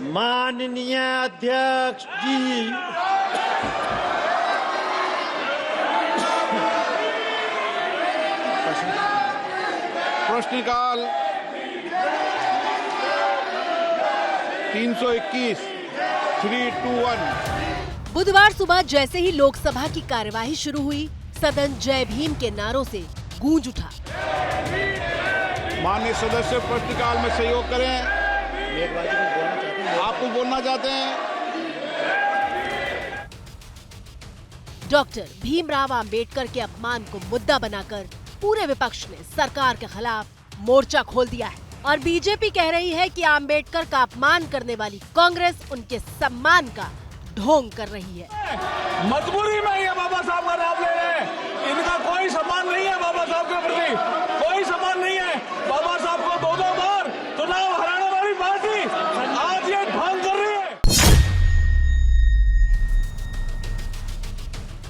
माननीय अध्यक्ष जी, प्रश्नकाल 321 321। बुधवार सुबह जैसे ही लोकसभा की कार्यवाही शुरू हुई, सदन जय भीम के नारों से गूंज उठा। माननीय सदस्य प्रश्नकाल में सहयोग करें। आपको बोलना चाहते हैं? डॉक्टर भीमराव अंबेडकर के अपमान को मुद्दा बनाकर पूरे विपक्ष ने सरकार के खिलाफ मोर्चा खोल दिया है और बीजेपी कह रही है कि अंबेडकर का अपमान करने वाली कांग्रेस उनके सम्मान का ढोंग कर रही है। मजबूरी में ये बाबा साहब का नाम ले रहे हैं। इनका कोई सम्मान नहीं है बाबा साहब के प्रति, कोई सम्मान नहीं है। बाबा साहब को दो बार चुनाव हराने वाली पार्टी आज ये ढोंग कर रही है।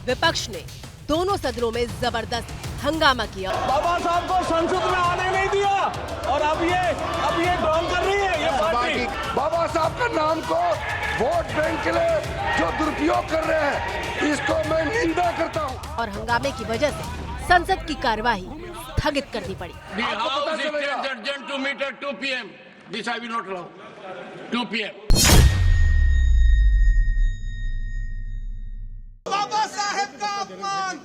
विपक्ष ने दोनों सदनों में जबरदस्त हंगामा किया। बाबा साहब को संसद में आने नहीं दिया और अब ये ढोंग कर रही है ये पार्टी। बाबा साहब का नाम को वोट बैंक के लिए जो दुरुपयोग कर रहे हैं, इसको मैं निंदा करता हूं। और हंगामे की वजह से संसद की कार्यवाही स्थगित करनी पड़ी। बाबा साहेब का अपमान,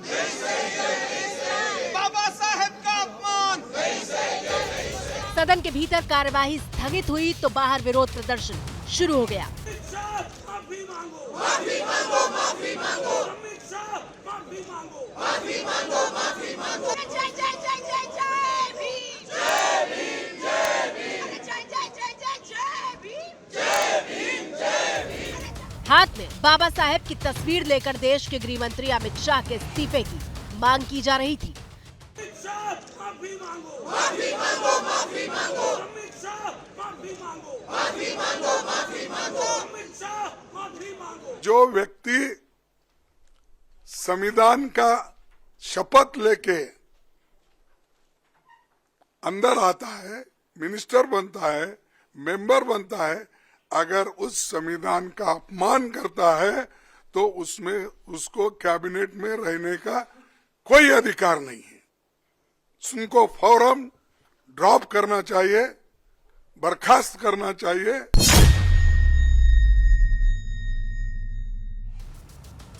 बाबा साहेब का अपमान। सदन के भीतर कार्यवाही स्थगित हुई तो बाहर विरोध प्रदर्शन शुरू हो गया। माफी मांगो, माफी मांगो, माफी मांगो, अमित शाह माफी मांगो, माफी मांगो, माफी मांगो। जय जय जय जय जय भीम, जय भीम, जय भीम। जय जय जय जय जय भीम, जय भीम, जय भीम। हाथ में बाबा साहेब की तस्वीर लेकर देश के गृह मंत्री अमित शाह के इस्तीफे की मांग की जा रही थी। अमित शाह माफी मांगो, माफी मांगो, माफी मांगो, अमित शाह माफी मांगो, माफी मांगो, माफी मांगो। अमित शाह माफी मांगो। जो व्यक्ति संविधान का शपथ लेके अंदर आता है, मिनिस्टर बनता है, मेंबर बनता है, अगर उस संविधान का अपमान करता है तो उसमें उसको कैबिनेट में रहने का कोई अधिकार नहीं है। उनको फौरन ड्रॉप करना चाहिए, बर्खास्त करना चाहिए।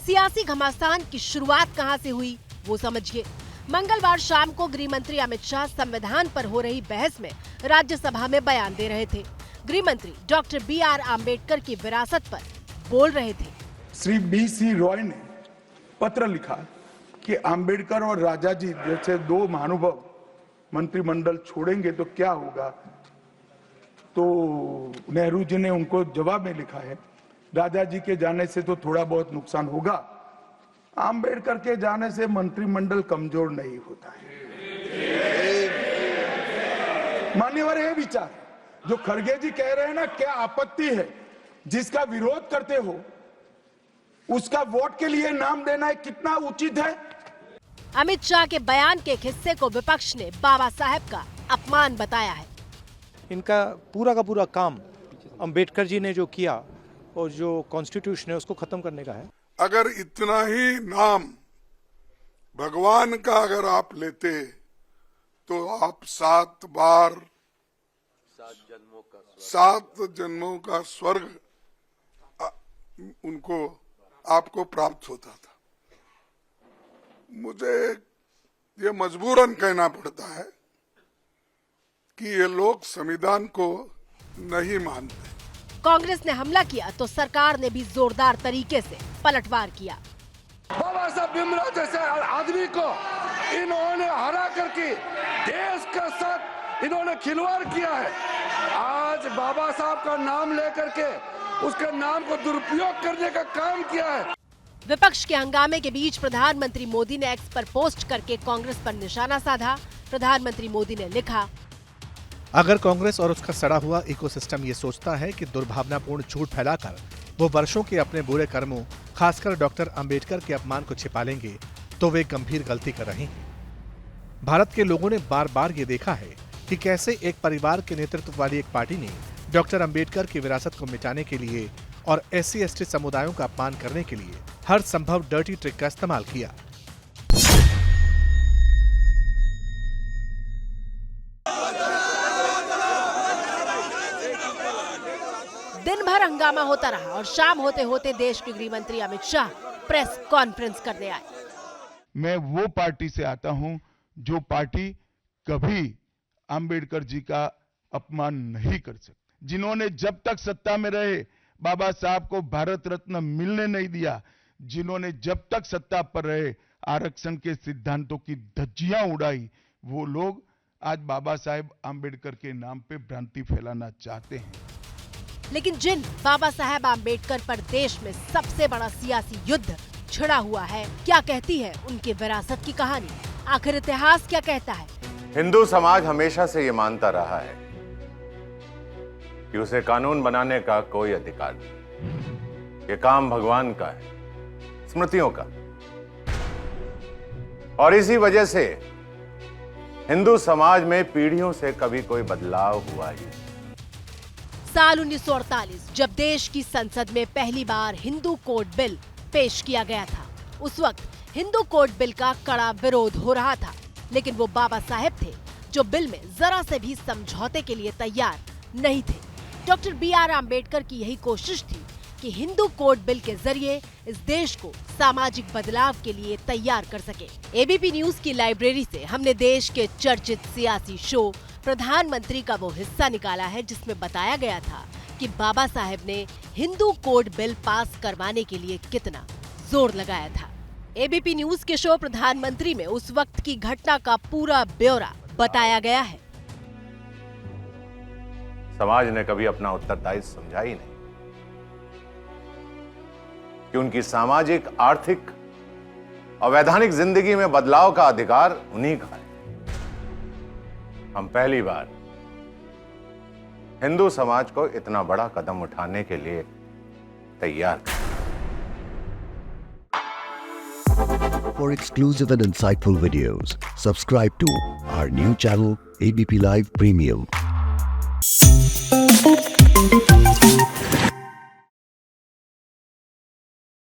सियासी घमासान की शुरुआत कहां से हुई वो समझिए। मंगलवार शाम को गृह मंत्री अमित शाह संविधान पर हो रही बहस में राज्यसभा में बयान दे रहे थे। गृह मंत्री डॉक्टर BR अम्बेडकर की विरासत पर बोल रहे थे। श्री BC रॉय ने पत्र लिखा कि अंबेडकर और राजा जी जैसे दो महानुभाव मंत्रिमंडल छोड़ेंगे तो क्या होगा। तो नेहरू जी ने उनको जवाब में लिखा है, राजा जी के जाने से तो थोड़ा बहुत नुकसान होगा, अंबेडकर के जाने से मंत्रिमंडल कमजोर नहीं होता है। मान्यवर है विचार जो खड़गे जी कह रहे हैं ना, क्या आपत्ति है? जिसका विरोध करते हो उसका वोट के लिए नाम देना है, कितना उचित है? अमित शाह के बयान के एक हिस्से को विपक्ष ने बाबा साहेब का अपमान बताया है। इनका पूरा का पूरा काम अंबेडकर जी ने जो किया और जो कॉन्स्टिट्यूशन है उसको खत्म करने का है। अगर इतना ही नाम भगवान का अगर आप लेते तो आप 7 बार 7 जन्मों का स्वर्ग उनको आपको प्राप्त होता था। मुझे ये मजबूरन कहना पड़ता है कि ये लोग संविधान को नहीं मानते। कांग्रेस ने हमला किया तो सरकार ने भी जोरदार तरीके से पलटवार किया। बाबा साहब भीमराव जैसे आदमी को इन्होंने हरा करके देश के साथ इन्होंने खिलवाड़ किया है। आज बाबा साहब का नाम लेकर के उसके नाम को दुरुपयोग करने का काम किया है। विपक्ष के हंगामे के बीच प्रधानमंत्री मोदी ने एक्स पर पोस्ट करके कांग्रेस पर निशाना साधा। प्रधानमंत्री मोदी ने लिखा, अगर कांग्रेस और उसका सड़ा हुआ इकोसिस्टम ये सोचता है कि दुर्भावनापूर्ण झूठ फैलाकर वो वर्षों के अपने बुरे कर्मों, खासकर डॉक्टर अंबेडकर के अपमान को छिपा लेंगे, तो वे गंभीर गलती कर रहे हैं। भारत के लोगों ने बार बार ये देखा है कि कैसे एक परिवार के नेतृत्व वाली एक पार्टी ने डॉक्टर अंबेडकर की विरासत को मिटाने के लिए और SC/ST समुदायों का अपमान करने के लिए हर संभव डर्टी ट्रिक का इस्तेमाल किया। दिन भर हंगामा होता रहा और शाम होते होते देश के गृह मंत्री अमित शाह प्रेस कॉन्फ्रेंस करने आए। मैं वो पार्टी से आता हूं जो पार्टी कभी अंबेडकर जी का अपमान नहीं कर सकती, जिन्होंने जब तक सत्ता में रहे बाबा साहब को भारत रत्न मिलने नहीं दिया, जिन्होंने जब तक सत्ता पर रहे आरक्षण के सिद्धांतों की धज्जियां उड़ाई, वो लोग आज बाबा साहेब अंबेडकर के नाम पे भ्रांति फैलाना चाहते हैं। लेकिन जिन बाबा साहेब आम्बेडकर पर देश में सबसे बड़ा सियासी युद्ध छिड़ा हुआ है, क्या कहती है उनकी विरासत की कहानी? आखिर इतिहास क्या कहता है? हिंदू समाज हमेशा से ये मानता रहा है कि उसे कानून बनाने का कोई अधिकार नहीं। ये काम भगवान का है, स्मृतियों का। और इसी वजह से हिंदू समाज में पीढ़ियों से कभी कोई बदलाव हुआ ही नहीं। साल 1948 जब देश की संसद में पहली बार हिंदू कोड बिल पेश किया गया था, उस वक्त हिंदू कोड बिल का कड़ा विरोध हो रहा था। लेकिन वो बाबा साहेब थे जो बिल में जरा से भी समझौते के लिए तैयार नहीं थे। डॉक्टर BR आम्बेडकर की यही कोशिश थी कि हिंदू कोड बिल के जरिए इस देश को सामाजिक बदलाव के लिए तैयार कर सके। ABP न्यूज की लाइब्रेरी से हमने देश के चर्चित सियासी शो प्रधानमंत्री का वो हिस्सा निकाला है जिसमें बताया गया था कि बाबा साहेब ने हिंदू कोड बिल पास करवाने के लिए कितना जोर लगाया था। ABP न्यूज के शो प्रधानमंत्री में उस वक्त की घटना का पूरा ब्यौरा बताया गया है। समाज ने कभी अपना उत्तरदायित्व समझा ही नहीं कि उनकी सामाजिक, आर्थिक और वैधानिक जिंदगी में बदलाव का अधिकार उन्हीं का है। हम पहली बार हिंदू समाज को इतना बड़ा कदम उठाने के लिए तैयार हैं। For exclusive and insightful videos, subscribe to our new channel ABP Live Premium.